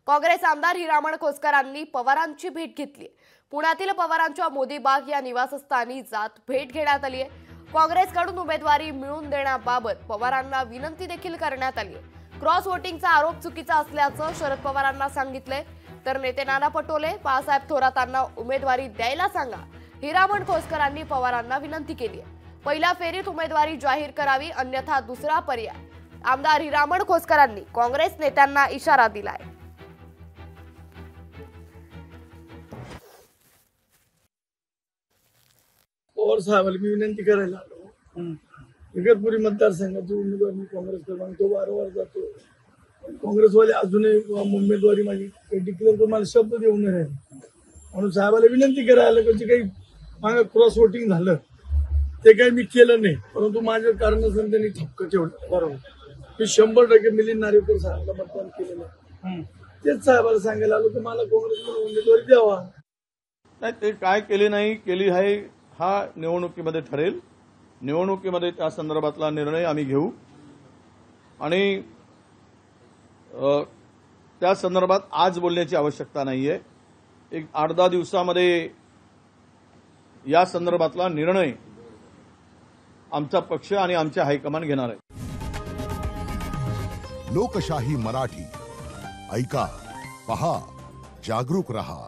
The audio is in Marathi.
काँग्रेस आमदार हिरामण खोसकरांनी पवारांची भेट घेतली। पुण्यातील पवारांच्या मोदी बाग या निवासस्थानी जात भेट घेण्यात आली आहे। काँग्रेसकडून उमेदवारी मिळवून देण्याबाबत पवारांना विनंती देखील करण्यात आली आहे। क्रॉस वोटिंगचा आरोप चुकीचा असल्याचं शरद पवारांना सांगितलंय, तर नेते नाना पटोले, बाळासाहेब थोरातांना उमेदवारी द्यायला सांगा, हिरामण खोसकरांनी पवारांना विनंती केली आहे। पहिल्या फेरीत उमेदवारी जाहीर करावी, अन्यथा दुसरा पर्याय। आमदार हिरामण खोसकरांनी काँग्रेस नेत्यांना इशारा दिलाय। पवार साहेबांना मी विनंती करायला आलो। इगतपुरी मतदारसंघाची उमेदवार मी काँग्रेसकडे मागतो, वारंवार जातो। काँग्रेसवाले अजूनही उमेदवारी माझी डिक्लेअर करून मला शब्द देऊ नये म्हणून साहेबाला विनंती करायला म्हणजे काही मागे क्रॉस वोटिंग झालं ते काही मी केलं नाही, परंतु माझ्या कारणासाठी त्यांनी ठपकं ठेवलं। बरोबर, मी 100% मिलिंद नार्वेकर साहेबांना मतदान केलेलं आहे। तेच साहेबाला सांगायला आलो की मला काँग्रेसकडून उमेदवारी द्यावा। नाही, ते काय केली नाही केली आहे हा निवडणुकीमध्ये ठरेल। निवडणुकीमध्ये त्या संदर्भातला निर्णय आम्ही घेऊ आणि त्या संदर्भात आज बोलण्याची आवश्यकता नाहीये। एक 8-10 दिवसामध्ये या संदर्भातला निर्णय आमचा पक्ष आणि आमचे हायकमांड घेणार आहे। लोकशाही मराठी ऐका, पहा, जागरूक रहा।